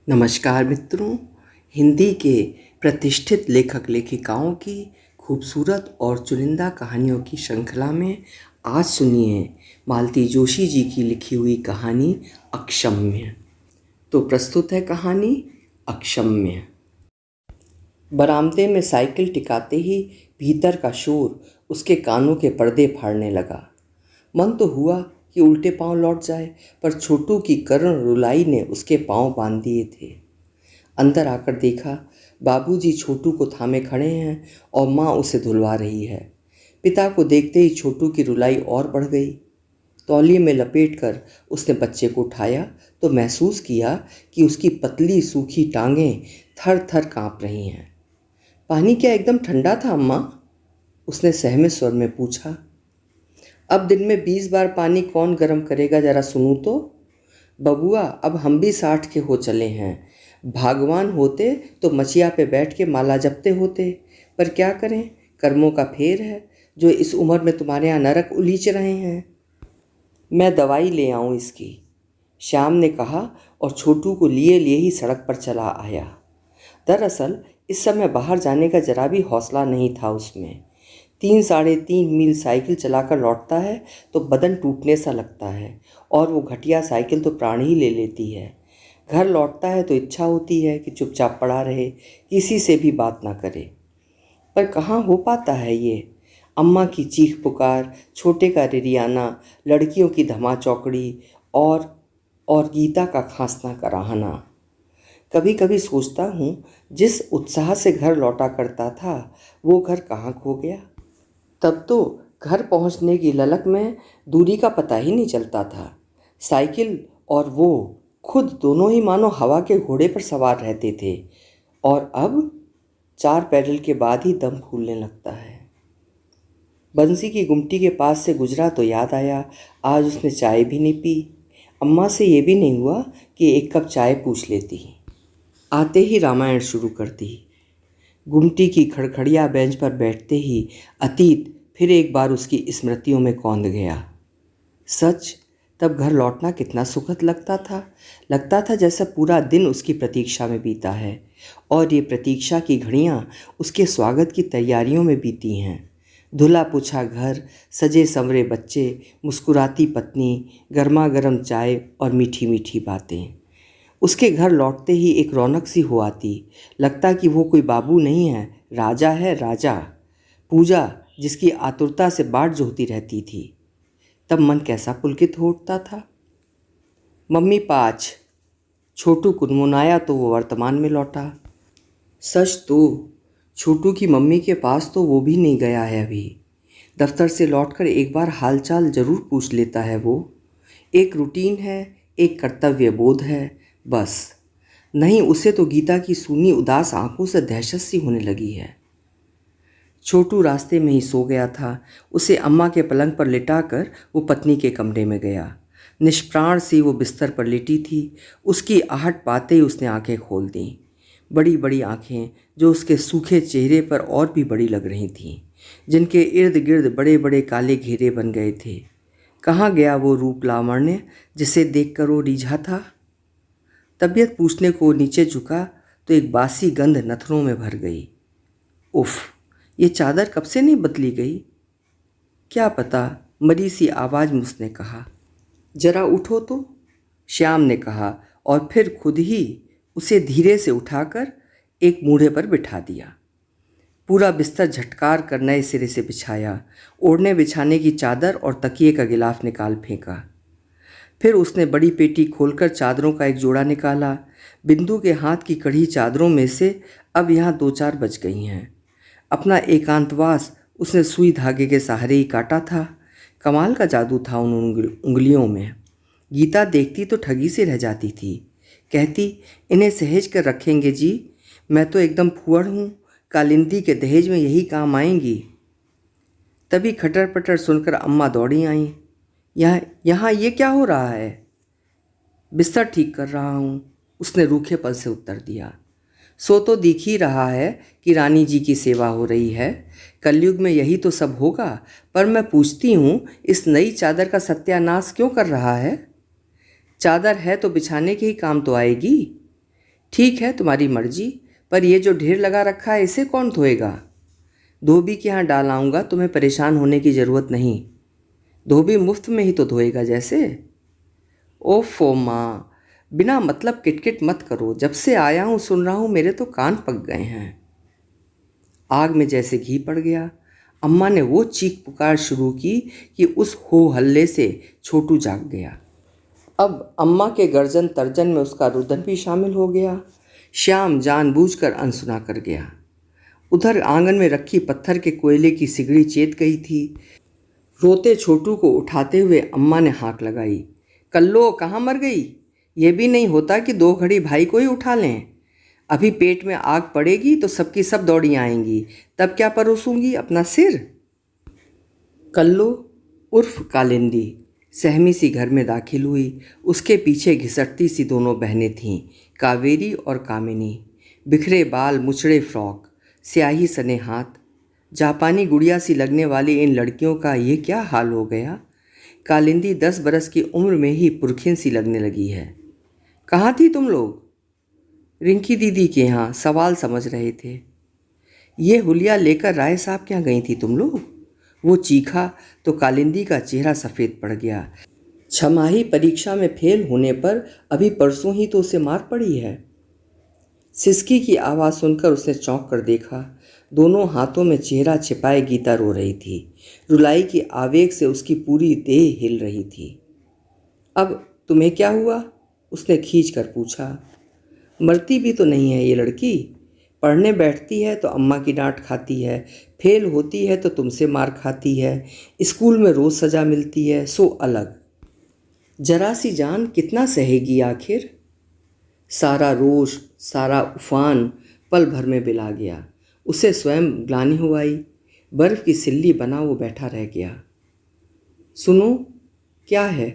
नमस्कार मित्रों। हिंदी के प्रतिष्ठित लेखक लेखिकाओं की खूबसूरत और चुनिंदा कहानियों की श्रृंखला में आज सुनिए मालती जोशी जी की लिखी हुई कहानी अक्षम्य। तो प्रस्तुत है कहानी अक्षम्य। बरामदे में साइकिल टिकाते ही भीतर का शोर उसके कानों के पर्दे फाड़ने लगा। मन तो हुआ कि उल्टे पांव लौट जाए, पर छोटू की करुण रुलाई ने उसके पांव बांध दिए थे। अंदर आकर देखा, बाबूजी छोटू को थामे खड़े हैं और माँ उसे धुलवा रही है। पिता को देखते ही छोटू की रुलाई और बढ़ गई। तौलिए में लपेटकर उसने बच्चे को उठाया तो महसूस किया कि उसकी पतली सूखी टांगें थर थर काँप रही हैं। पानी क्या एकदम ठंडा था अम्मा? उसने सहमे स्वर में पूछा। अब दिन में 20 बार पानी कौन गर्म करेगा, जरा सुनूं तो। बबुआ, अब हम भी 60 के हो चले हैं। भागवान होते तो मचिया पे बैठ के माला जपते होते, पर क्या करें, कर्मों का फेर है जो इस उम्र में तुम्हारे यहाँ नरक उलीच रहे हैं। मैं दवाई ले आऊँ इसकी, श्याम ने कहा और छोटू को लिए लिए ही सड़क पर चला आया। दरअसल इस समय बाहर जाने का जरा भी हौसला नहीं था उसमें। 3 साढ़े 3 मील साइकिल चलाकर लौटता है तो बदन टूटने सा लगता है, और वो घटिया साइकिल तो प्राण ही ले लेती है। घर लौटता है तो इच्छा होती है कि चुपचाप पड़ा रहे, किसी से भी बात ना करे, पर कहाँ हो पाता है ये। अम्मा की चीख पुकार, छोटे का रिरियाना, लड़कियों की धमा चौकड़ी और गीता का खांसना कराहना। कभी कभी सोचता हूँ, जिस उत्साह से घर लौटा करता था वो घर कहाँ खो गया। तब तो घर पहुँचने की ललक में दूरी का पता ही नहीं चलता था। साइकिल और वो खुद दोनों ही मानो हवा के घोड़े पर सवार रहते थे, और अब 4 पैडल के बाद ही दम फूलने लगता है। बंसी की गुमटी के पास से गुजरा तो याद आया, आज उसने चाय भी नहीं पी। अम्मा से ये भी नहीं हुआ कि एक कप चाय पूछ लेती। आते ही रामायण शुरू कर दी। गुमटी की खड़खड़िया बेंच पर बैठते ही अतीत फिर एक बार उसकी स्मृतियों में कौंध गया। सच, तब घर लौटना कितना सुखद लगता था जैसा पूरा दिन उसकी प्रतीक्षा में बीता है, और ये प्रतीक्षा की घड़ियाँ उसके स्वागत की तैयारियों में बीती हैं। धुला पुछा घर, सजे संवरे बच्चे, मुस्कुराती पत्नी, गर्मा गर्म चाय और मीठी मीठी बातें। उसके घर लौटते ही एक रौनक सी हो आती। लगता कि वो कोई बाबू नहीं है, राजा है, राजा। पूजा जिसकी आतुरता से बाट जोहती रहती थी, तब मन कैसा पुलकित हो उठता था। मम्मी पाँच। छोटू कुनमुनाया तो वो वर्तमान में लौटा। सच तो छोटू की मम्मी के पास तो वो भी नहीं गया है अभी। दफ्तर से लौटकर एक बार हालचाल जरूर पूछ लेता है वो। एक रूटीन है, एक कर्तव्य बोध है, बस। नहीं, उसे तो गीता की सूनी उदास आंखों से दहशत सी होने लगी है। छोटू रास्ते में ही सो गया था। उसे अम्मा के पलंग पर लिटाकर वो पत्नी के कमरे में गया। निष्प्राण सी वो बिस्तर पर लेटी थी। उसकी आहट पाते ही उसने आंखें खोल दी। बड़ी बड़ी आंखें जो उसके सूखे चेहरे पर और भी बड़ी लग रही थीं, जिनके इर्द गिर्द बड़े बड़े काले घेरे बन गए थे। कहाँ गया वो रूप लावण्य जिसे देखकर वो रिझा था। तबीयत पूछने को नीचे झुका तो एक बासी गंध नथनों में भर गई। उफ, ये चादर कब से नहीं बदली गई? क्या पता, मरी सी आवाज़ में उसने कहा। जरा उठो तो, श्याम ने कहा, और फिर खुद ही उसे धीरे से उठाकर एक मूढ़े पर बिठा दिया। पूरा बिस्तर झटकार कर नए सिरे से बिछाया। ओढ़ने बिछाने की चादर और तकिए का गिलाफ निकाल फेंका। फिर उसने बड़ी पेटी खोलकर चादरों का एक जोड़ा निकाला। बिंदु के हाथ की कढ़ी चादरों में से अब यहाँ 2-4 बच गई हैं। अपना एकांतवास उसने सुई धागे के सहारे ही काटा था। कमाल का जादू था उन उंगलियों में। गीता देखती तो ठगी से रह जाती थी। कहती, इन्हें सहेज कर रखेंगे जी, मैं तो एकदम फुअड़ हूँ, कालिंदी के दहेज में यही काम आएंगी। तभी खटर पटर सुनकर अम्मा दौड़ी आईं। यहाँ ये क्या हो रहा है? बिस्तर ठीक कर रहा हूँ, उसने रूखेपन से उत्तर दिया। सो तो दिख ही रहा है कि रानी जी की सेवा हो रही है। कलयुग में यही तो सब होगा, पर मैं पूछती हूँ, इस नई चादर का सत्यानाश क्यों कर रहा है? चादर है तो बिछाने के ही काम तो आएगी। ठीक है, तुम्हारी मर्जी, पर ये जो ढेर लगा रखा है इसे कौन धोएगा? धोबी के यहाँ डाल आऊँगा, तुम्हें परेशान होने की ज़रूरत नहीं। धोबी मुफ्त में ही तो धोएगा जैसे। ओफो माँ, बिना मतलब किटकिट मत करो, जब से आया हूँ सुन रहा हूँ, मेरे तो कान पक गए हैं। आग में जैसे घी पड़ गया। अम्मा ने वो चीख पुकार शुरू की कि उस हो हल्ले से छोटू जाग गया। अब अम्मा के गर्जन तर्जन में उसका रुदन भी शामिल हो गया। श्याम जानबूझकर अनसुना कर गया। उधर आंगन में रखी पत्थर के कोयले की सिगड़ी चेत गई थी। रोते छोटू को उठाते हुए अम्मा ने हाँक लगाई, कल्लो कहाँ मर गई? ये भी नहीं होता कि 2 घड़ी भाई को ही उठा लें। अभी पेट में आग पड़ेगी तो सबकी सब दौड़ी आएंगी, तब क्या परोसूंगी अपना सिर? कल्लो उर्फ कालिंदी सहमी सी घर में दाखिल हुई। उसके पीछे घिसटती सी दोनों बहनें थीं, कावेरी और कामिनी। बिखरे बाल, मुचड़े फ्रॉक, स्याही सने हाथ। जापानी गुड़िया सी लगने वाली इन लड़कियों का ये क्या हाल हो गया? कालिंदी 10 बरस की उम्र में ही पुरखिन सी लगने लगी है। कहाँ थी तुम लोग? रिंकी दीदी के यहाँ, सवाल समझ रहे थे। ये हुलिया लेकर राय साहब क्या गई थी तुम लोग? वो चीखा तो कालिंदी का चेहरा सफ़ेद पड़ गया। छमाही परीक्षा में फेल होने पर अभी परसों ही तो उसे मार पड़ी है। सिसकी की आवाज़ सुनकर उसने चौंक कर देखा। दोनों हाथों में चेहरा छिपाए गीता रो रही थी। रुलाई की आवेग से उसकी पूरी देह हिल रही थी। अब तुम्हें क्या हुआ? उसने खींच कर पूछा। मरती भी तो नहीं है ये लड़की। पढ़ने बैठती है तो अम्मा की डांट खाती है, फेल होती है तो तुमसे मार खाती है, स्कूल में रोज़ सज़ा मिलती है, सो अलग। जरा सी जान कितना सहेगी आखिर? सारा रोष, सारा उफान पल भर में बिला गया। उसे स्वयं ग्लानि हो आई। बर्फ़ की सिल्ली बना वो बैठा रह गया। सुनो, क्या है?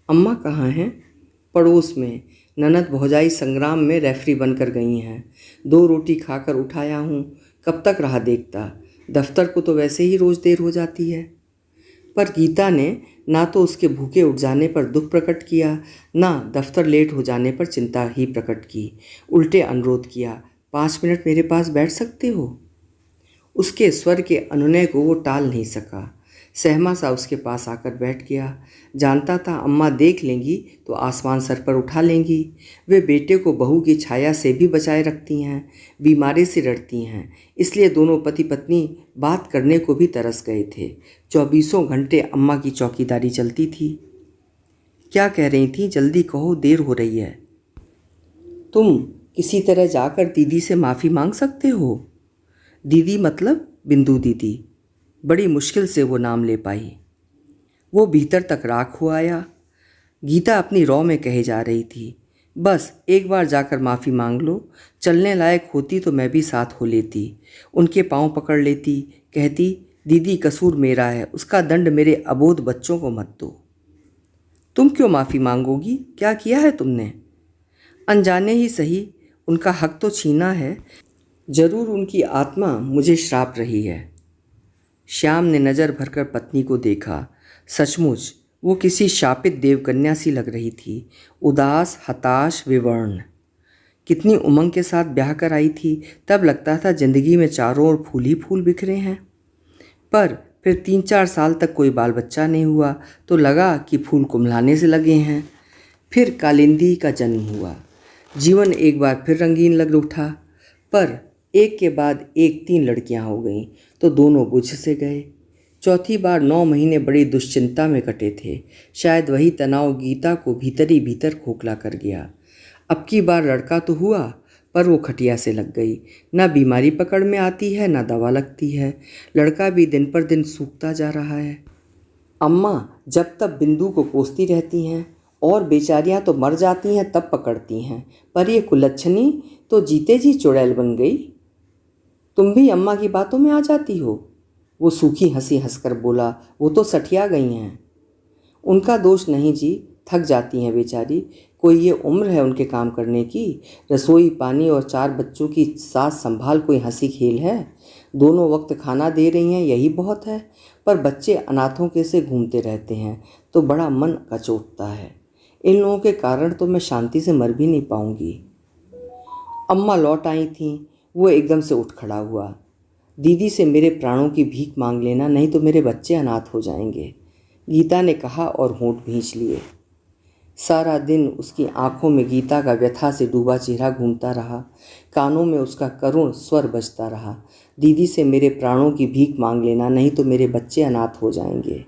अम्मा कहाँ हैं? पड़ोस में। ननद भौजाई संग्राम में रेफरी बनकर गई हैं। 2 रोटी खाकर उठाया हूँ, कब तक रहा देखता। दफ्तर को तो वैसे ही रोज़ देर हो जाती है। पर गीता ने ना तो उसके भूखे उठ जाने पर दुख प्रकट किया, ना दफ्तर लेट हो जाने पर चिंता ही प्रकट की। उल्टे अनुरोध किया, 5 मिनट मेरे पास बैठ सकते हो? उसके स्वर के अनुनय को वो टाल नहीं सका। सहमा सा उसके पास आकर बैठ गया। जानता था अम्मा देख लेंगी तो आसमान सर पर उठा लेंगी। वे बेटे को बहू की छाया से भी बचाए रखती हैं, बीमारी से डरती हैं। इसलिए दोनों पति पत्नी बात करने को भी तरस गए थे। 24 घंटे अम्मा की चौकीदारी चलती थी। क्या कह रही थी? जल्दी कहो, देर हो रही है। तुम किसी तरह जाकर दीदी से माफ़ी मांग सकते हो। दीदी मतलब बिंदु दीदी। बड़ी मुश्किल से वो नाम ले पाई। वो भीतर तक राख हो आया। गीता अपनी रौ में कहे जा रही थी, बस एक बार जाकर माफ़ी मांग लो। चलने लायक होती तो मैं भी साथ हो लेती, उनके पांव पकड़ लेती, कहती दीदी कसूर मेरा है, उसका दंड मेरे अबोध बच्चों को मत दो। तुम क्यों माफ़ी मांगोगी? क्या किया है तुमने? अनजाने ही सही, उनका हक तो छीना है। जरूर उनकी आत्मा मुझे श्राप रही है। श्याम ने नज़र भरकर पत्नी को देखा। सचमुच वो किसी शापित देवकन्या सी लग रही थी, उदास, हताश, विवर्ण। कितनी उमंग के साथ ब्याह कर आई थी। तब लगता था जिंदगी में चारों ओर फूल ही फूल बिखरे हैं। पर फिर 3-4 साल तक कोई बाल बच्चा नहीं हुआ तो लगा कि फूल कुम्हलाने से लगे हैं। फिर कालिंदी का जन्म हुआ। जीवन एक बार फिर रंगीन लग उठा। पर एक के बाद एक 3 लड़कियां हो गईं तो दोनों बुझ से गए। चौथी बार 9 महीने बड़ी दुश्चिंता में कटे थे। शायद वही तनाव गीता को भीतर ही भीतर खोखला कर गया। अब की बार लड़का तो हुआ, पर वो खटिया से लग गई। ना बीमारी पकड़ में आती है, ना दवा लगती है। लड़का भी दिन पर दिन सूखता जा रहा है। अम्मा जब तब बिंदु को कोसती रहती हैं और बेचारियां तो मर जाती हैं तब पकड़ती हैं, पर ये कुलच्छनी तो जीते जी चुड़ैल बन गई। तुम भी अम्मा की बातों में आ जाती हो। वो सूखी हंसी हंसकर बोला, वो तो सठिया गई हैं। उनका दोष नहीं जी, थक जाती हैं बेचारी। कोई ये उम्र है उनके काम करने की? रसोई पानी और 4 बच्चों की साथ संभाल कोई हंसी खेल है? दोनों वक्त खाना दे रही हैं, यही बहुत है। पर बच्चे अनाथों के से घूमते रहते हैं तो बड़ा मन कचोटता है। इन लोगों के कारण तो मैं शांति से मर भी नहीं पाऊंगी। अम्मा लौट आई थीं। वो एकदम से उठ खड़ा हुआ। दीदी से मेरे प्राणों की भीख मांग लेना, नहीं तो मेरे बच्चे अनाथ हो जाएंगे, गीता ने कहा और होंठ भींच लिए। सारा दिन उसकी आंखों में गीता का व्यथा से डूबा चेहरा घूमता रहा, कानों में उसका करुण स्वर बजता रहा, दीदी से मेरे प्राणों की भीख मांग लेना, नहीं तो मेरे बच्चे अनाथ हो जाएंगे।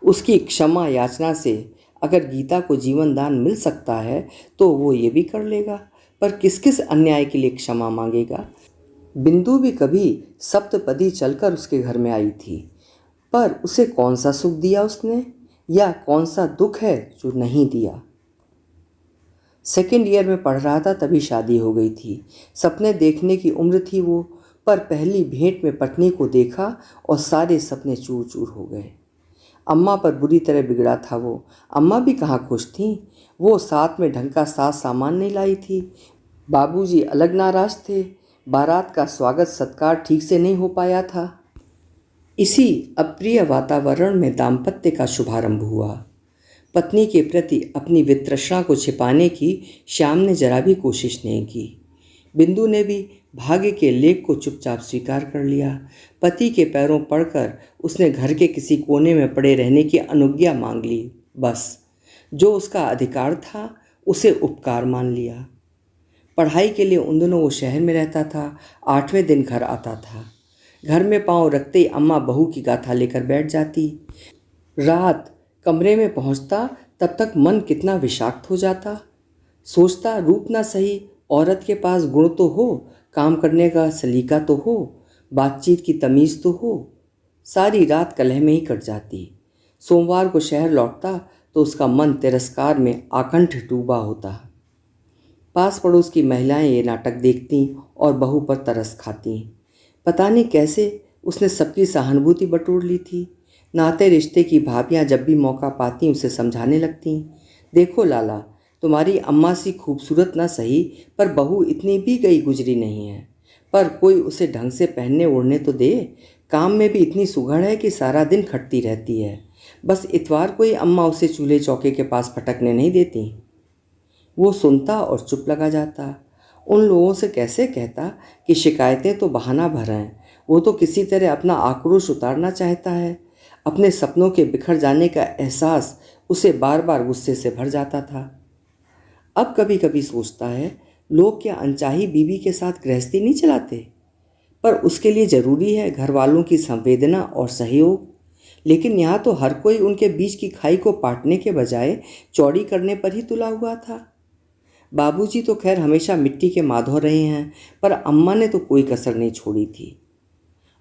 उसकी क्षमा याचना से अगर गीता को जीवन दान मिल सकता है तो वो ये भी कर लेगा, पर किस किस अन्याय के लिए क्षमा मांगेगा। बिंदु भी कभी सप्तपदी चलकर उसके घर में आई थी, पर उसे कौन सा सुख दिया उसने, या कौन सा दुख है जो नहीं दिया। सेकेंड ईयर में पढ़ रहा था तभी शादी हो गई थी। सपने देखने की उम्र थी वो, पर पहली भेंट में पत्नी को देखा और सारे सपने चूर चूर हो गए। अम्मा पर बुरी तरह बिगड़ा था वो। अम्मा भी कहाँ खुश थीं। वो साथ में ढंग का साज सामान नहीं लाई थी। बाबूजी अलग नाराज थे। बारात का स्वागत सत्कार ठीक से नहीं हो पाया था। इसी अप्रिय वातावरण में दाम्पत्य का शुभारंभ हुआ। पत्नी के प्रति अपनी वितृष्णा को छिपाने की श्याम ने जरा भी कोशिश नहीं की। बिंदु ने भी भाग्य के लेख को चुपचाप स्वीकार कर लिया। पति के पैरों पड़कर उसने घर के किसी कोने में पड़े रहने की अनुज्ञा मांग ली। बस जो उसका अधिकार था उसे उपकार मान लिया। पढ़ाई के लिए उन दिनों वो शहर में रहता था। 8वें दिन घर आता था। घर में पांव रखते ही अम्मा बहू की गाथा लेकर बैठ जाती। रात कमरे में पहुंचता तब तक मन कितना विषाक्त हो जाता। सोचता रूप ना सही, औरत के पास गुण तो हो, काम करने का सलीका तो हो, बातचीत की तमीज़ तो हो। सारी रात कलह में ही कट जाती। सोमवार को शहर लौटता तो उसका मन तिरस्कार में आकंठ डूबा होता। पास पड़ोस की महिलाएं ये नाटक देखती और बहू पर तरस खाती। पता नहीं कैसे उसने सबकी सहानुभूति बटोर ली थी। नाते रिश्ते की भाभियाँ जब भी मौका पाती उसे समझाने लगती, देखो लाला, तुम्हारी अम्मा सी खूबसूरत ना सही, पर बहू इतनी भी गई गुजरी नहीं है। पर कोई उसे ढंग से पहनने ओढ़ने तो दे। काम में भी इतनी सुघड़ है कि सारा दिन खटती रहती है। बस इतवार को ही अम्मा उसे चूल्हे चौके के पास फटकने नहीं देती। वो सुनता और चुप लगा जाता। उन लोगों से कैसे कहता कि शिकायतें तो बहाना भर हैं। वो तो किसी तरह अपना आक्रोश उतारना चाहता है। अपने सपनों के बिखर जाने का एहसास उसे बार बार गुस्से से भर जाता था। अब कभी कभी सोचता है, लोग क्या अनचाही बीवी के साथ गृहस्थी नहीं चलाते, पर उसके लिए ज़रूरी है घर वालों की संवेदना और सहयोग। लेकिन यहाँ तो हर कोई उनके बीच की खाई को पाटने के बजाय चौड़ी करने पर ही तुला हुआ था। बाबूजी तो खैर हमेशा मिट्टी के माधो रहे हैं, पर अम्मा ने तो कोई कसर नहीं छोड़ी थी।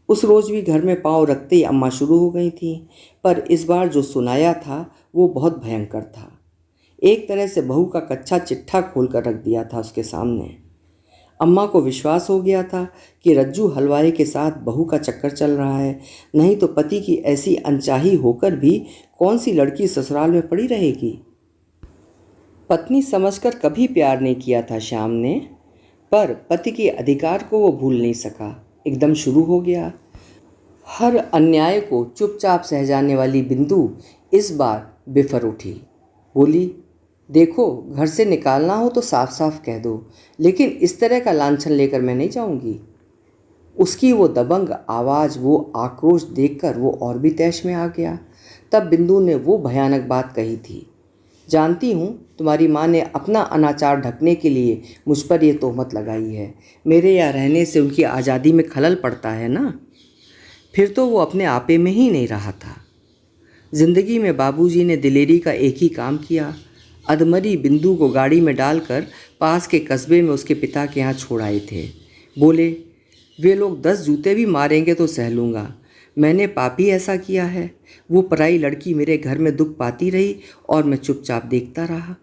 उस रोज़ भी घर में पाँव रखते ही अम्मा शुरू हो गई थी, पर इस बार जो सुनाया था वो बहुत भयंकर था। एक तरह से बहू का कच्चा चिट्ठा खोल कर रख दिया था उसके सामने। अम्मा को विश्वास हो गया था कि रज्जू हलवाई के साथ बहू का चक्कर चल रहा है, नहीं तो पति की ऐसी अनचाही होकर भी कौन सी लड़की ससुराल में पड़ी रहेगी। पत्नी समझकर कभी प्यार नहीं किया था श्याम ने, पर पति के अधिकार को वो भूल नहीं सका। एकदम शुरू हो गया। हर अन्याय को चुपचाप सह जाने वाली बिंदु इस बार बिफर उठी। बोली, देखो, घर से निकालना हो तो साफ साफ कह दो, लेकिन इस तरह का लांछन लेकर मैं नहीं जाऊंगी। उसकी वो दबंग आवाज़, वो आक्रोश देखकर वो और भी तैश में आ गया। तब बिंदु ने वो भयानक बात कही थी, जानती हूँ तुम्हारी माँ ने अपना अनाचार ढकने के लिए मुझ पर यह तोहमत लगाई है। मेरे यहाँ रहने से उनकी आज़ादी में खलल पड़ता है ना। फिर तो वो अपने आपे में ही नहीं रहा था। जिंदगी में बाबूजी ने दिलेरी का एक ही काम किया, अधमरी बिंदु को गाड़ी में डालकर पास के कस्बे में उसके पिता के यहाँ छोड़ आए थे। बोले, वे लोग 10 जूते भी मारेंगे तो सह लूँगा, मैंने पाप ही ऐसा किया है। वो पराई लड़की मेरे घर में दुख पाती रही और मैं चुपचाप देखता रहा।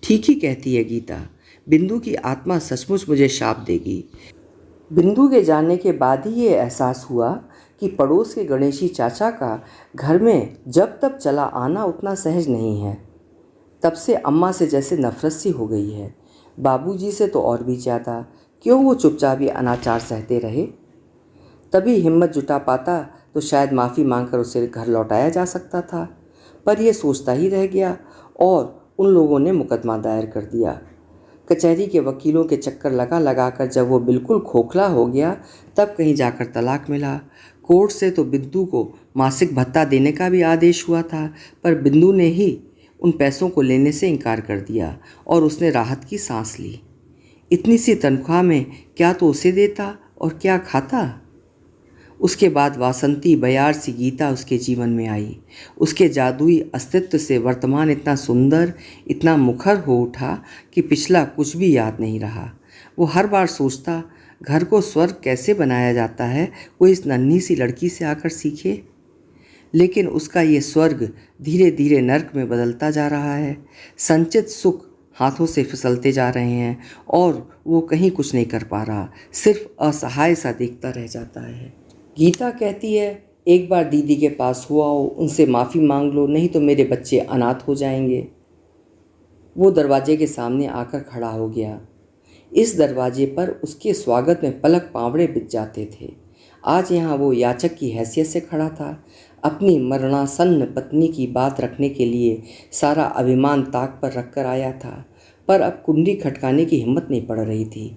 ठीक ही कहती है गीता, बिंदु की आत्मा सचमुच मुझे शाप देगी। बिंदु के जाने के बाद ही ये एहसास हुआ कि पड़ोस के गणेशी चाचा का घर में जब तब चला आना उतना सहज नहीं है। तब से अम्मा से जैसे नफरत सी हो गई है। बाबूजी से तो और भी ज़्यादा। क्यों वो चुपचाप ये अनाचार सहते रहे। तभी हिम्मत जुटा पाता तो शायद माफ़ी मांगकर उसे घर लौटाया जा सकता था, पर यह सोचता ही रह गया और उन लोगों ने मुकदमा दायर कर दिया। कचहरी के वकीलों के चक्कर लगा लगा कर जब वो बिल्कुल खोखला हो गया तब कहीं जाकर तलाक मिला। कोर्ट से तो बिंदु को मासिक भत्ता देने का भी आदेश हुआ था, पर बिंदु ने ही उन पैसों को लेने से इनकार कर दिया और उसने राहत की सांस ली। इतनी सी तनख्वाह में क्या तो उसे देता और क्या खाता। उसके बाद वासंती बयार सी गीता उसके जीवन में आई। उसके जादुई अस्तित्व से वर्तमान इतना सुंदर, इतना मुखर हो उठा कि पिछला कुछ भी याद नहीं रहा। वो हर बार सोचता, घर को स्वर्ग कैसे बनाया जाता है, वो इस नन्ही सी लड़की से आकर सीखे। लेकिन उसका ये स्वर्ग धीरे धीरे नर्क में बदलता जा रहा है। संचित सुख हाथों से फिसलते जा रहे हैं और वो कहीं कुछ नहीं कर पा रहा, सिर्फ असहाय सा देखता रह जाता है। गीता कहती है, एक बार दीदी के पास हुआ हो, उनसे माफ़ी मांग लो, नहीं तो मेरे बच्चे अनाथ हो जाएंगे। वो दरवाजे के सामने आकर खड़ा हो गया। इस दरवाजे पर उसके स्वागत में पलक पावड़े बिछ जाते थे। आज यहाँ वो याचक की हैसियत से खड़ा था। अपनी मरणासन्न पत्नी की बात रखने के लिए सारा अभिमान ताक पर रखकर आया था, पर अब कुंडी खटकाने की हिम्मत नहीं पड़ रही थी।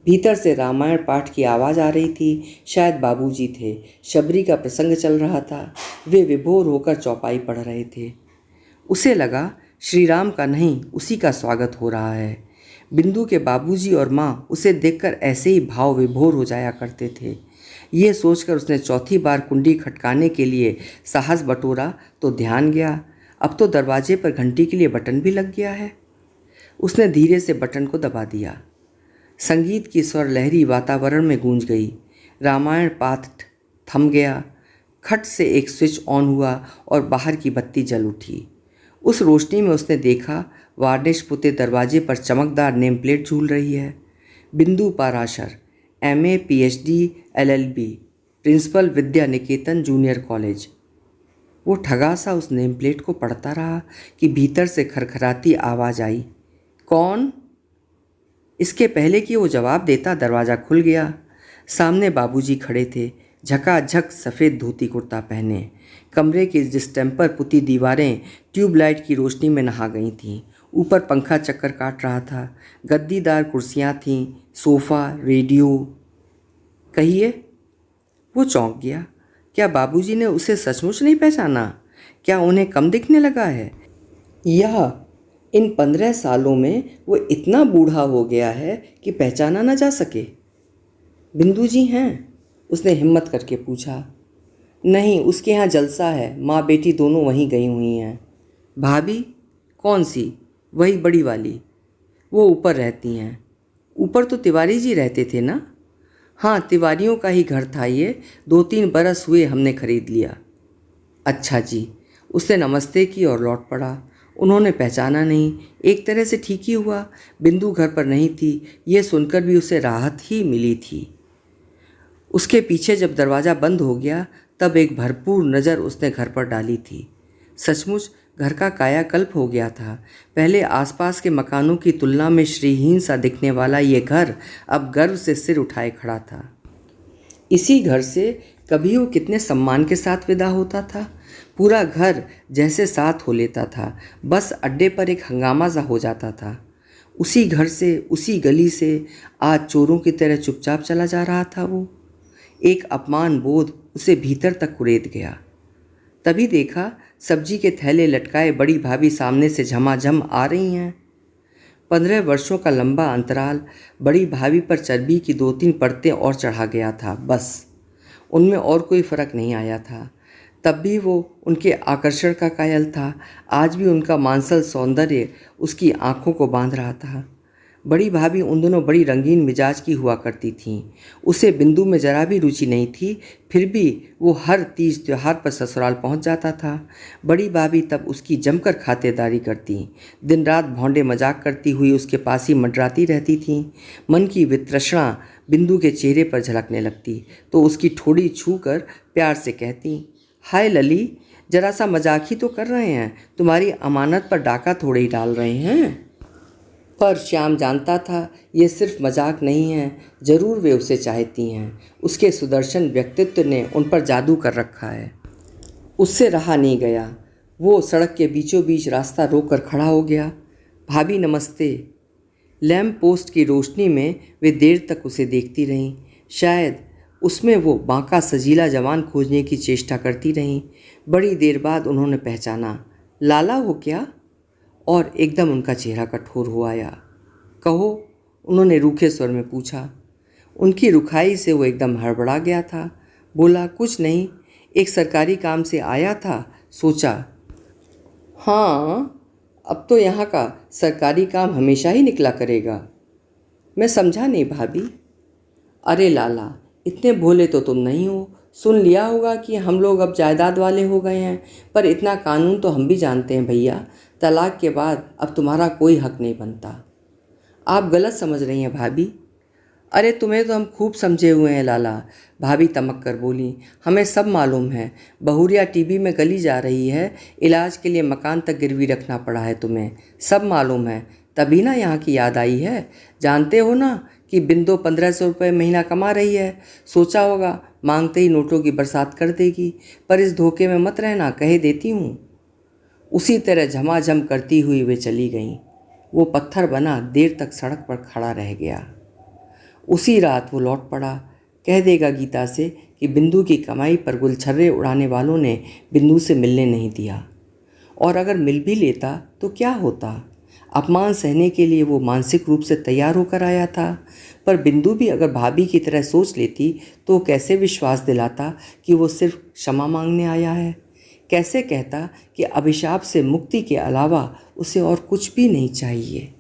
भीतर से रामायण पाठ की आवाज़ आ रही थी। शायद बाबूजी थे। शबरी का प्रसंग चल रहा था। वे विभोर होकर चौपाई पढ़ रहे थे। उसे लगा श्री राम का नहीं, उसी का स्वागत हो रहा है। बिंदु के बाबूजी और माँ उसे देखकर ऐसे ही भाव विभोर हो जाया करते थे। ये सोचकर उसने चौथी बार कुंडी खटकाने के लिए साहस बटोरा तो ध्यान गया, अब तो दरवाजे पर घंटी के लिए बटन भी लग गया है। उसने धीरे से बटन को दबा दिया। संगीत की स्वर लहरी वातावरण में गूंज गई। रामायण पाठ थम गया। खट से एक स्विच ऑन हुआ और बाहर की बत्ती जल उठी। उस रोशनी में उसने देखा, वार्निश पुते दरवाजे पर चमकदार नेम प्लेट झूल रही है। Bindu Parashar, MA PhD LLB, principal Vidya Niketan junior college. वो ठगा सा उस नेम प्लेट को पढ़ता रहा कि भीतर से खरखराती आवाज़ आई, कौन? इसके पहले कि वो जवाब देता दरवाज़ा खुल गया। सामने बाबूजी खड़े थे, झकाझक सफ़ेद धोती कुर्ता पहने। कमरे की डिस्टेम्पर पुती दीवारें ट्यूबलाइट की रोशनी में नहा गई थीं। ऊपर पंखा चक्कर काट रहा था। गद्दीदार कुर्सियाँ थीं, सोफ़ा, रेडियो। कहिए। वो चौंक गया। क्या बाबूजी ने उसे सचमुच नहीं पहचाना? क्या उन्हें कम दिखने लगा है? यह इन 15 सालों में वो इतना बूढ़ा हो गया है कि पहचाना न जा सके। बिंदु जी हैं? उसने हिम्मत करके पूछा। नहीं, उसके यहाँ जलसा है, माँ बेटी दोनों वहीं गई हुई हैं। भाभी? कौन सी? वही बड़ी वाली। वो ऊपर रहती हैं। ऊपर तो तिवारी जी रहते थे ना? हाँ, तिवारियों का ही घर था ये, 2-3 बरस हुए हमने खरीद लिया। अच्छा जी। उसने नमस्ते की और लौट पड़ा। उन्होंने पहचाना नहीं। एक तरह से ठीक ही हुआ, बिंदु घर पर नहीं थी, ये सुनकर भी उसे राहत ही मिली थी। उसके पीछे जब दरवाज़ा बंद हो गया तब एक भरपूर नज़र उसने घर पर डाली थी। सचमुच घर का कायाकल्प हो गया था। पहले आसपास के मकानों की तुलना में श्रीहीन सा दिखने वाला ये घर अब गर्व से सिर उठाए खड़ा था। इसी घर से कभी वो कितने सम्मान के साथ विदा होता था। पूरा घर जैसे साथ हो लेता था, बस अड्डे पर एक हंगामा सा हो जाता था। उसी घर से, उसी गली से आज चोरों की तरह चुपचाप चला जा रहा था वो। एक अपमान बोध उसे भीतर तक कुरेद गया। तभी देखा, सब्जी के थैले लटकाए बड़ी भाभी सामने से झमाझम आ रही हैं। 15 वर्षों का लंबा अंतराल बड़ी भाभी पर चर्बी की 2-3 परतें और चढ़ा गया था, बस। उनमें और कोई फ़र्क नहीं आया था। तब भी वो उनके आकर्षण का कायल था। आज भी उनका मांसल सौंदर्य उसकी आंखों को बांध रहा था। बड़ी भाभी उन दोनों बड़ी रंगीन मिजाज की हुआ करती थीं। उसे बिंदु में जरा भी रुचि नहीं थी, फिर भी वो हर तीज त्योहार पर ससुराल पहुंच जाता था। बड़ी भाभी तब उसकी जमकर खातिरदारी करती, दिन रात भौंडे मजाक करती हुई उसके पास ही मंडराती रहती थीं। मन की वितृष्णा बिंदु के चेहरे पर झलकने लगती तो उसकी ठोड़ी छू कर प्यार से कहती, हाय लली, जरा सा मजाक ही तो कर रहे हैं, तुम्हारी अमानत पर डाका थोड़े ही डाल रहे हैं। पर श्याम जानता था ये सिर्फ मजाक नहीं है, ज़रूर वे उसे चाहती हैं। उसके सुदर्शन व्यक्तित्व ने उन पर जादू कर रखा है। उससे रहा नहीं गया। वो सड़क के बीचों बीच रास्ता रोक कर खड़ा हो गया। भाभी नमस्ते। लैम्प पोस्ट की रोशनी में वे देर तक उसे देखती रहीं। शायद उसमें वो बांका सजीला जवान खोजने की चेष्टा करती रहीं। बड़ी देर बाद उन्होंने पहचाना, लाला हो क्या? और एकदम उनका चेहरा कठोर हो आया। कहो, उन्होंने रूखे स्वर में पूछा। उनकी रुखाई से वो एकदम हड़बड़ा गया था। बोला, कुछ नहीं, एक सरकारी काम से आया था, सोचा। हाँ, अब तो यहाँ का सरकारी काम हमेशा ही निकला करेगा। मैं समझा नहीं भाभी। अरे लाला, इतने भोले तो तुम नहीं हो। सुन लिया होगा कि हम लोग अब जायदाद वाले हो गए हैं, पर इतना कानून तो हम भी जानते हैं भैया, तलाक के बाद अब तुम्हारा कोई हक नहीं बनता। आप गलत समझ रही हैं भाभी। अरे तुम्हें तो हम खूब समझे हुए हैं लाला, भाभी तमक कर बोली। हमें सब मालूम है। बहुरिया टीबी में गली जा रही है, इलाज के लिए मकान तक गिरवी रखना पड़ा है तुम्हें, सब मालूम है। तभी ना यहाँ की याद आई है। जानते हो ना कि बिंदु 1500 रुपये महीना कमा रही है। सोचा होगा मांगते ही नोटों की बरसात कर देगी, पर इस धोखे में मत रहना, कहे देती हूँ। उसी तरह झमाझम करती हुई वे चली गईं। वो पत्थर बना देर तक सड़क पर खड़ा रह गया। उसी रात वो लौट पड़ा। कह देगा गीता से कि बिंदु की कमाई पर गुलछर्रे उड़ाने वालों ने बिंदु से मिलने नहीं दिया, और अगर मिल भी लेता तो क्या होता। अपमान सहने के लिए वो मानसिक रूप से तैयार होकर आया था। पर बिंदु भी अगर भाभी की तरह सोच लेती तो कैसे विश्वास दिलाता कि वो सिर्फ क्षमा मांगने आया है। कैसे कहता कि अभिशाप से मुक्ति के अलावा उसे और कुछ भी नहीं चाहिए।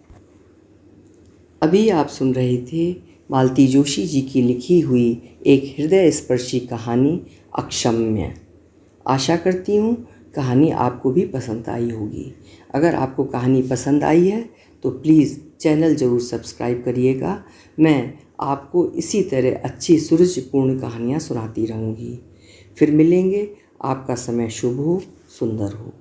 अभी आप सुन रहे थे मालती जोशी जी की लिखी हुई एक हृदय स्पर्शी कहानी अक्षम्य। आशा करती हूँ कहानी आपको भी पसंद आई होगी। अगर आपको कहानी पसंद आई है तो प्लीज़ चैनल ज़रूर सब्सक्राइब करिएगा। मैं आपको इसी तरह अच्छी सुरुचिपूर्ण कहानियाँ सुनाती रहूँगी। फिर मिलेंगे। आपका समय शुभ हो, सुंदर हो।